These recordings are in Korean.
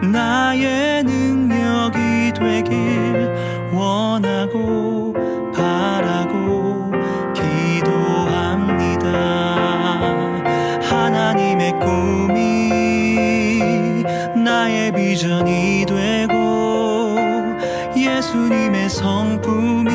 나의 능력이 되길 원하고 바라고 기도합니다. 하나님의 꿈이 나의 비전이 되고 예수님의 성품이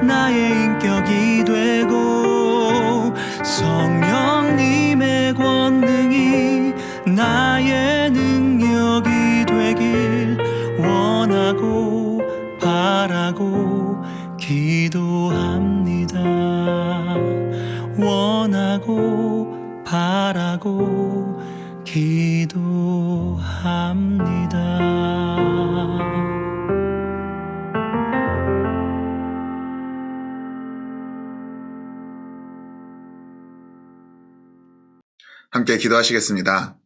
나의 인격이 되고 성령님의 권능이 나의 능력이 되길 원하고 바라고 기도합니다. 원하고 바라고 기도합니다. 함께 기도하시겠습니다.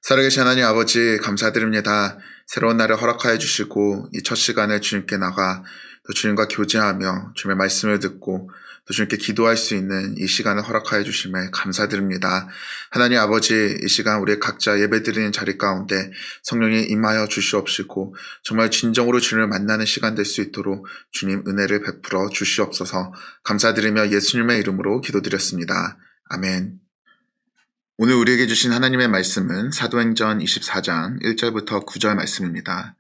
살아계신 하나님 아버지, 감사드립니다. 새로운 날을 허락하여 주시고 이 첫 시간을 주님께 나가 또 주님과 교제하며 주님의 말씀을 듣고 또 주님께 기도할 수 있는 이 시간을 허락하여 주심에 감사드립니다. 하나님 아버지, 이 시간 우리 각자 예배드리는 자리 가운데 성령이 임하여 주시옵시고 정말 진정으로 주님을 만나는 시간 될 수 있도록 주님 은혜를 베풀어 주시옵소서. 감사드리며 예수님의 이름으로 기도드렸습니다. 아멘. 오늘 우리에게 주신 하나님의 말씀은 사도행전 24장 1절부터 9절 말씀입니다.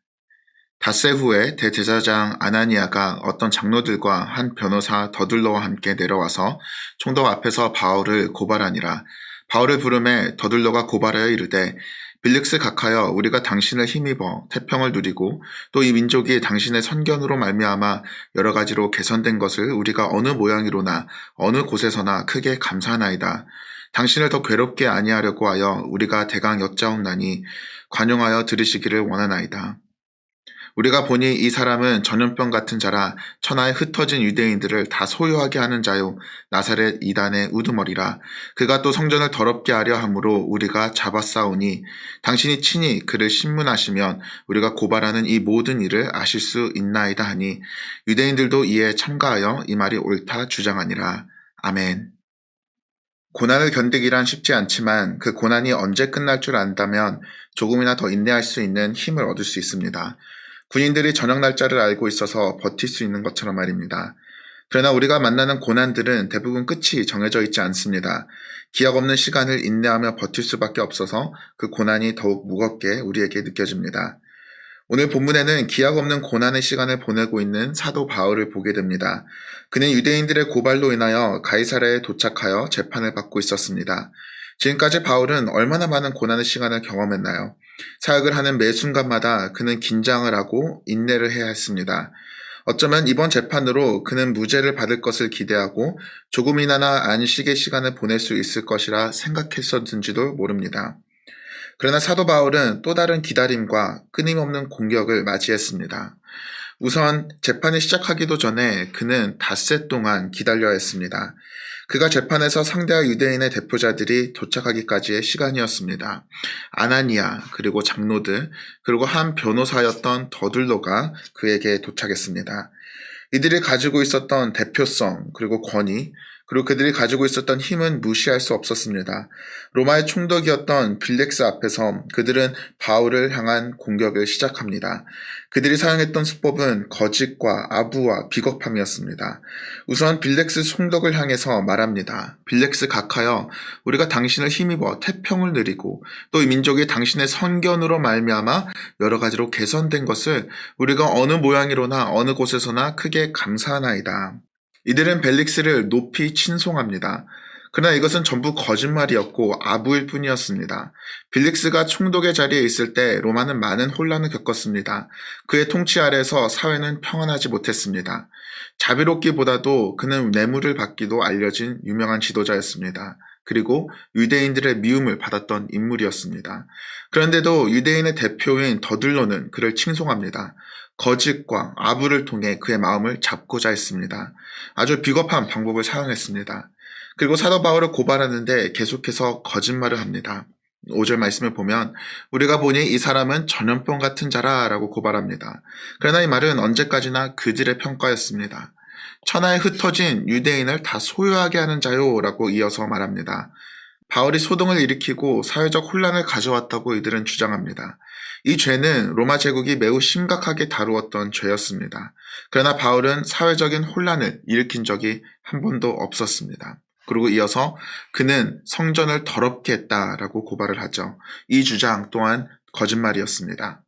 닷새 후에 대제사장 아나니아가 어떤 장로들과 한 변호사 더둘러와 함께 내려와서 총독 앞에서 바울을 고발하니라. 바울을 부르매 더둘러가 고발하여 이르되 빌릭스 각하여 우리가 당신을 힘입어 태평을 누리고 또 이 민족이 당신의 선견으로 말미암아 여러 가지로 개선된 것을 우리가 어느 모양이로나 어느 곳에서나 크게 감사하나이다. 당신을 더 괴롭게 아니하려고 하여 우리가 대강 여짜옵나니 관용하여 들으시기를 원하나이다. 우리가 보니 이 사람은 전염병 같은 자라 천하에 흩어진 유대인들을 다 소유하게 하는 자요 나사렛 이단의 우두머리라. 그가 또 성전을 더럽게 하려 함으로 우리가 잡아싸우니 당신이 친히 그를 신문하시면 우리가 고발하는 이 모든 일을 아실 수 있나이다 하니 유대인들도 이에 참가하여 이 말이 옳다 주장하니라. 아멘. 고난을 견디기란 쉽지 않지만 그 고난이 언제 끝날 줄 안다면 조금이나 더 인내할 수 있는 힘을 얻을 수 있습니다. 군인들이 저녁 날짜를 알고 있어서 버틸 수 있는 것처럼 말입니다. 그러나 우리가 만나는 고난들은 대부분 끝이 정해져 있지 않습니다. 기약 없는 시간을 인내하며 버틸 수밖에 없어서 그 고난이 더욱 무겁게 우리에게 느껴집니다. 오늘 본문에는 기약 없는 고난의 시간을 보내고 있는 사도 바울을 보게 됩니다. 그는 유대인들의 고발로 인하여 가이사랴에 도착하여 재판을 받고 있었습니다. 지금까지 바울은 얼마나 많은 고난의 시간을 경험했나요? 사역을 하는 매 순간마다 그는 긴장을 하고 인내를 해야 했습니다. 어쩌면 이번 재판으로 그는 무죄를 받을 것을 기대하고 조금이나마 안식의 시간을 보낼 수 있을 것이라 생각했었는지도 모릅니다. 그러나 사도 바울은 또 다른 기다림과 끊임없는 공격을 맞이했습니다. 우선 재판이 시작하기도 전에 그는 닷새 동안 기다려야 했습니다. 그가 재판에서 상대할 유대인의 대표자들이 도착하기까지의 시간이었습니다. 아나니아, 그리고 장로들, 그리고 한 변호사였던 더둘로가 그에게 도착했습니다. 이들이 가지고 있었던 대표성, 그리고 권위, 그리고 그들이 가지고 있었던 힘은 무시할 수 없었습니다. 로마의 총독이었던 빌렉스 앞에서 그들은 바울을 향한 공격을 시작합니다. 그들이 사용했던 수법은 거짓과 아부와 비겁함이었습니다. 우선 빌렉스 총독을 향해서 말합니다. 빌렉스 각하여 우리가 당신을 힘입어 태평을 누리고 또 이 민족이 당신의 선견으로 말미암아 여러 가지로 개선된 것을 우리가 어느 모양이로나 어느 곳에서나 크게 감사하나이다. 이들은 벨릭스를 높이 칭송합니다. 그러나 이것은 전부 거짓말이었고 아부일 뿐이었습니다. 빌릭스가 총독의 자리에 있을 때 로마는 많은 혼란을 겪었습니다. 그의 통치 아래서 사회는 평안하지 못했습니다. 자비롭기보다도 그는 뇌물을 받기도 알려진 유명한 지도자였습니다. 그리고 유대인들의 미움을 받았던 인물이었습니다. 그런데도 유대인의 대표인 더둘로는 그를 칭송합니다. 거짓과 아부를 통해 그의 마음을 잡고자 했습니다. 아주 비겁한 방법을 사용했습니다. 그리고 사도 바울을 고발하는데 계속해서 거짓말을 합니다. 5절 말씀을 보면 우리가 보니 이 사람은 전염병 같은 자라 라고 고발합니다. 그러나 이 말은 언제까지나 그들의 평가였습니다. 천하에 흩어진 유대인을 다 소유하게 하는 자요 라고 이어서 말합니다. 바울이 소동을 일으키고 사회적 혼란을 가져왔다고 이들은 주장합니다. 이 죄는 로마 제국이 매우 심각하게 다루었던 죄였습니다. 그러나 바울은 사회적인 혼란을 일으킨 적이 한 번도 없었습니다. 그리고 이어서 그는 성전을 더럽게 했다라고 고발을 하죠. 이 주장 또한 거짓말이었습니다.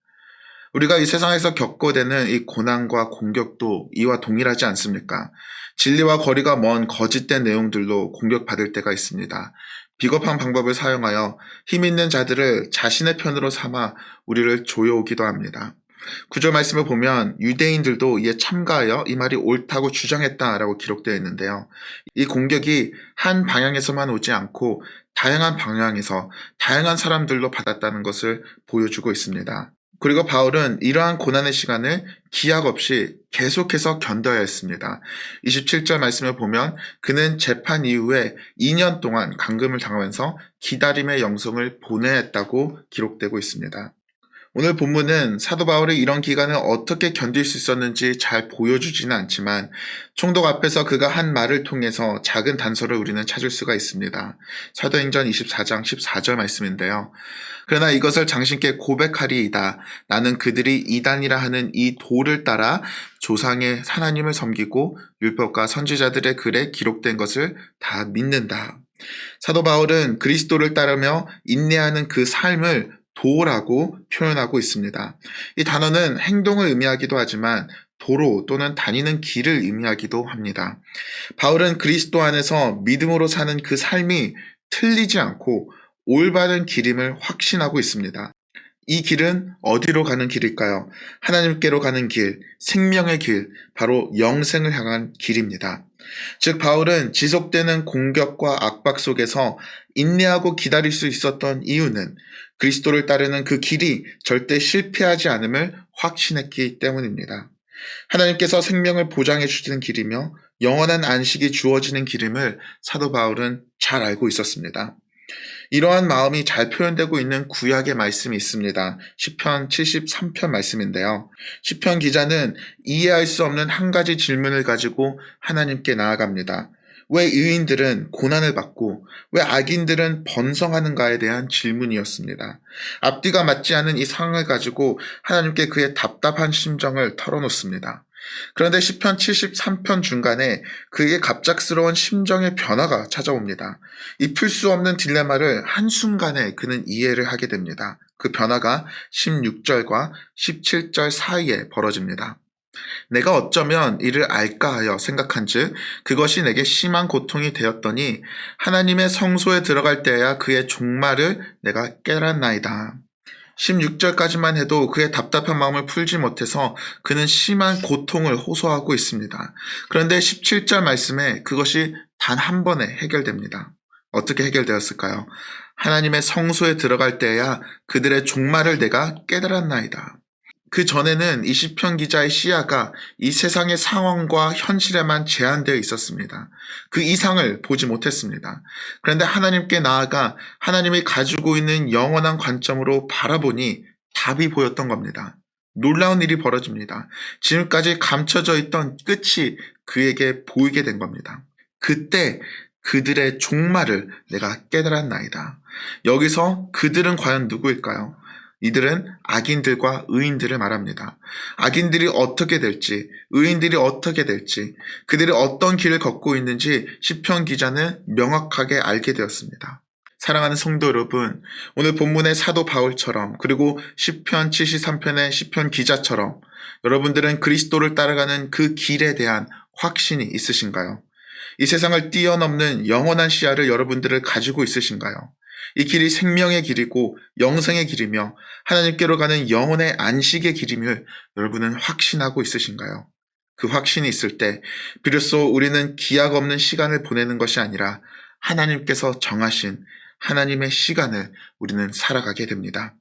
우리가 이 세상에서 겪고되는 이 고난과 공격도 이와 동일하지 않습니까? 진리와 거리가 먼 거짓된 내용들로 공격받을 때가 있습니다. 비겁한 방법을 사용하여 힘 있는 자들을 자신의 편으로 삼아 우리를 조여오기도 합니다. 구절 말씀을 보면 유대인들도 이에 참가하여 이 말이 옳다고 주장했다라고 기록되어 있는데요. 이 공격이 한 방향에서만 오지 않고 다양한 방향에서 다양한 사람들로 받았다는 것을 보여주고 있습니다. 그리고 바울은 이러한 고난의 시간을 기약 없이 계속해서 견뎌야 했습니다. 27절 말씀을 보면 그는 재판 이후에 2년 동안 감금을 당하면서 기다림의 영성을 보내야 했다고 기록되고 있습니다. 오늘 본문은 사도 바울이 이런 기간을 어떻게 견딜 수 있었는지 잘 보여주지는 않지만 총독 앞에서 그가 한 말을 통해서 작은 단서를 우리는 찾을 수가 있습니다. 사도행전 24장 14절 말씀인데요. 그러나 이것을 장신께 고백하리이다. 나는 그들이 이단이라 하는 이 도를 따라 조상의 하나님을 섬기고 율법과 선지자들의 글에 기록된 것을 다 믿는다. 사도 바울은 그리스도를 따르며 인내하는 그 삶을 도라고 표현하고 있습니다. 이 단어는 행동을 의미하기도 하지만 도로 또는 다니는 길을 의미하기도 합니다. 바울은 그리스도 안에서 믿음으로 사는 그 삶이 틀리지 않고 올바른 길임을 확신하고 있습니다. 이 길은 어디로 가는 길일까요? 하나님께로 가는 길, 생명의 길, 바로 영생을 향한 길입니다. 즉 바울은 지속되는 공격과 압박 속에서 인내하고 기다릴 수 있었던 이유는 그리스도를 따르는 그 길이 절대 실패하지 않음을 확신했기 때문입니다. 하나님께서 생명을 보장해 주시는 길이며 영원한 안식이 주어지는 길임을 사도 바울은 잘 알고 있었습니다. 이러한 마음이 잘 표현되고 있는 구약의 말씀이 있습니다. 시편 73편 말씀인데요. 시편 기자는 이해할 수 없는 한 가지 질문을 가지고 하나님께 나아갑니다. 왜 의인들은 고난을 받고 왜 악인들은 번성하는가에 대한 질문이었습니다. 앞뒤가 맞지 않은 이 상황을 가지고 하나님께 그의 답답한 심정을 털어놓습니다. 그런데 시편 73편 중간에 그에게 갑작스러운 심정의 변화가 찾아옵니다. 이 풀 수 없는 딜레마를 한순간에 그는 이해를 하게 됩니다. 그 변화가 16절과 17절 사이에 벌어집니다. 내가 어쩌면 이를 알까 하여 생각한즉 그것이 내게 심한 고통이 되었더니 하나님의 성소에 들어갈 때야 그의 종말을 내가 깨닫나이다. 16절까지만 해도 그의 답답한 마음을 풀지 못해서 그는 심한 고통을 호소하고 있습니다. 그런데 17절 말씀에 그것이 단 한 번에 해결됩니다. 어떻게 해결되었을까요? 하나님의 성소에 들어갈 때야 그들의 종말을 내가 깨달았나이다. 그 전에는 이 시편 기자의 시야가 이 세상의 상황과 현실에만 제한되어 있었습니다. 그 이상을 보지 못했습니다. 그런데 하나님께 나아가 하나님이 가지고 있는 영원한 관점으로 바라보니 답이 보였던 겁니다. 놀라운 일이 벌어집니다. 지금까지 감춰져 있던 끝이 그에게 보이게 된 겁니다. 그때 그들의 종말을 내가 깨달았나이다. 여기서 그들은 과연 누구일까요? 이들은 악인들과 의인들을 말합니다. 악인들이 어떻게 될지, 의인들이 어떻게 될지, 그들이 어떤 길을 걷고 있는지 시편 기자는 명확하게 알게 되었습니다. 사랑하는 성도 여러분, 오늘 본문의 사도 바울처럼 그리고 시편 73편의 시편 기자처럼 여러분들은 그리스도를 따라가는 그 길에 대한 확신이 있으신가요? 이 세상을 뛰어넘는 영원한 시야를 여러분들을 가지고 있으신가요? 이 길이 생명의 길이고 영생의 길이며 하나님께로 가는 영혼의 안식의 길임을 여러분은 확신하고 있으신가요? 그 확신이 있을 때 비로소 우리는 기약 없는 시간을 보내는 것이 아니라 하나님께서 정하신 하나님의 시간을 우리는 살아가게 됩니다.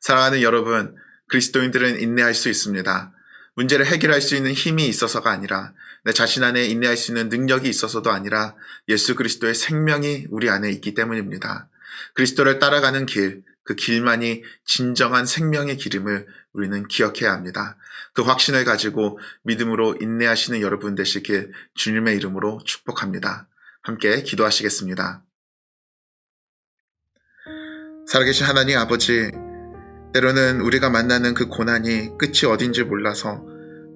사랑하는 여러분, 그리스도인들은 인내할 수 있습니다. 문제를 해결할 수 있는 힘이 있어서가 아니라 내 자신 안에 인내할 수 있는 능력이 있어서도 아니라 예수 그리스도의 생명이 우리 안에 있기 때문입니다. 그리스도를 따라가는 길, 그 길만이 진정한 생명의 길임을 우리는 기억해야 합니다. 그 확신을 가지고 믿음으로 인내하시는 여러분 되시길 주님의 이름으로 축복합니다. 함께 기도하시겠습니다. 살아계신 하나님 아버지, 때로는 우리가 만나는 그 고난이 끝이 어딘지 몰라서,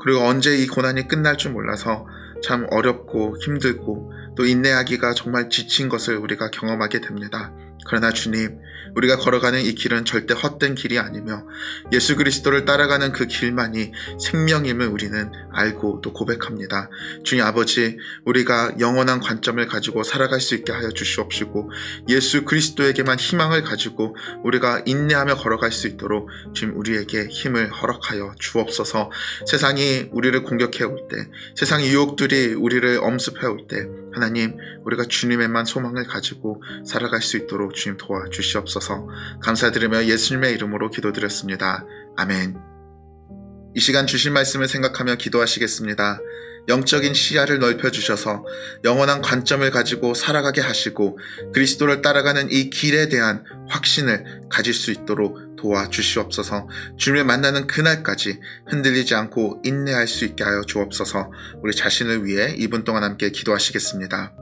그리고 언제 이 고난이 끝날 줄 몰라서 참 어렵고 힘들고 또 인내하기가 정말 지친 것을 우리가 경험하게 됩니다. 그러나 주님, 우리가 걸어가는 이 길은 절대 헛된 길이 아니며 예수 그리스도를 따라가는 그 길만이 생명임을 우리는 알고 또 고백합니다. 주님 아버지, 우리가 영원한 관점을 가지고 살아갈 수 있게 하여 주시옵시고, 예수 그리스도에게만 희망을 가지고 우리가 인내하며 걸어갈 수 있도록 주님 우리에게 힘을 허락하여 주옵소서. 세상이 우리를 공격해 올 때, 세상의 유혹들이 우리를 엄습해 올 때, 하나님, 우리가 주님에만 소망을 가지고 살아갈 수 있도록 주님 도와주시옵소서. 감사드리며 예수님의 이름으로 기도드렸습니다. 아멘. 이 시간 주신 말씀을 생각하며 기도하시겠습니다. 영적인 시야를 넓혀주셔서 영원한 관점을 가지고 살아가게 하시고 그리스도를 따라가는 이 길에 대한 확신을 가질 수 있도록 도와주시옵소서. 주님을 만나는 그날까지 흔들리지 않고 인내할 수 있게 하여 주옵소서. 우리 자신을 위해 2분 동안 함께 기도하시겠습니다.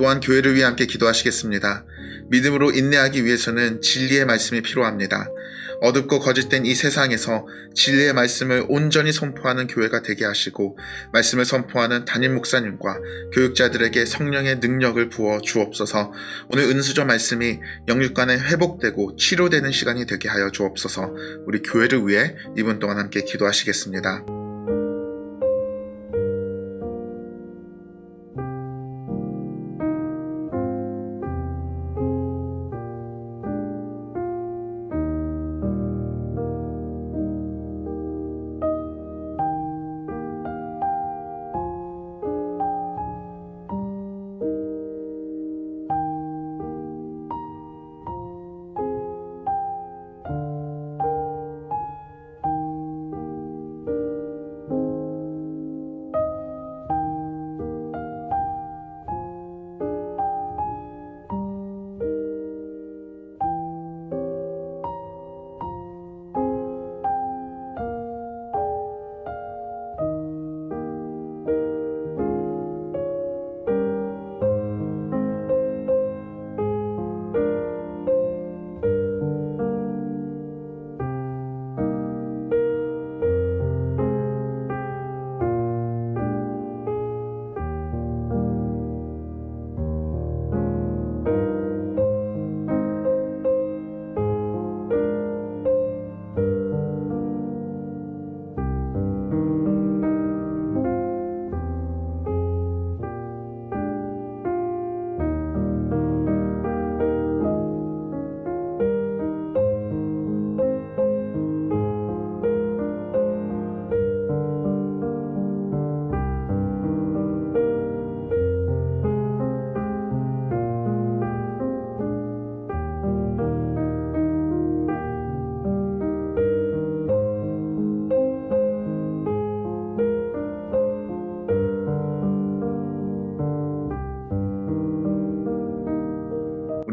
또한 교회를 위해 함께 기도하시겠습니다. 믿음으로 인내하기 위해서는 진리의 말씀이 필요합니다. 어둡고 거짓된 이 세상에서 진리의 말씀을 온전히 선포하는 교회가 되게 하시고, 말씀을 선포하는 담임 목사님과 교육자들에게 성령의 능력을 부어 주옵소서. 오늘 은수저 말씀이 영육간에 회복되고 치료되는 시간이 되게 하여 주옵소서. 우리 교회를 위해 2분 동안 함께 기도하시겠습니다.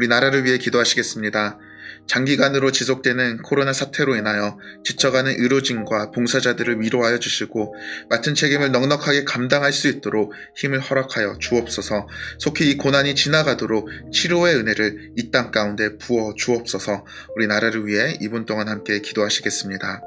우리 나라를 위해 기도하시겠습니다. 장기간으로 지속되는 코로나 사태로 인하여 지쳐가는 의료진과 봉사자들을 위로하여 주시고 맡은 책임을 넉넉하게 감당할 수 있도록 힘을 허락하여 주옵소서. 속히 이 고난이 지나가도록 치료의 은혜를 이 땅 가운데 부어 주옵소서. 우리 나라를 위해 이분 동안 함께 기도하시겠습니다.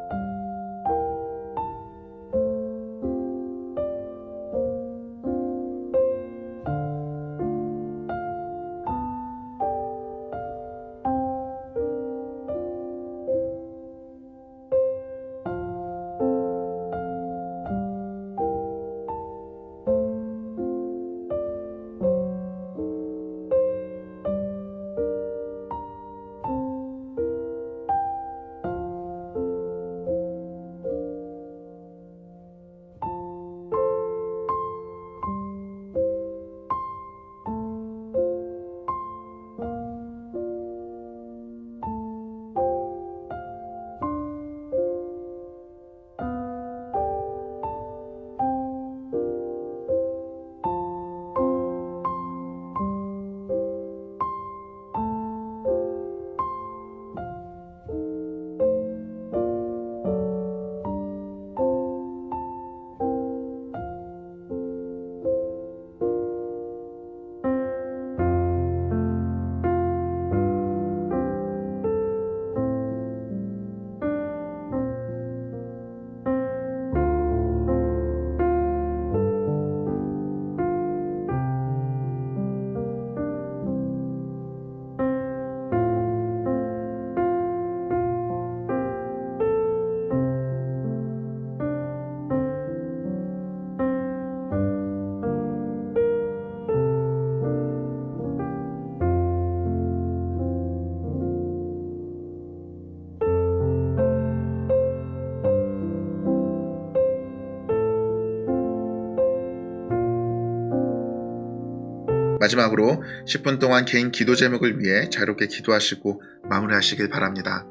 마지막으로 10분 동안 개인 기도 제목을 위해 자유롭게 기도하시고 마무리하시길 바랍니다.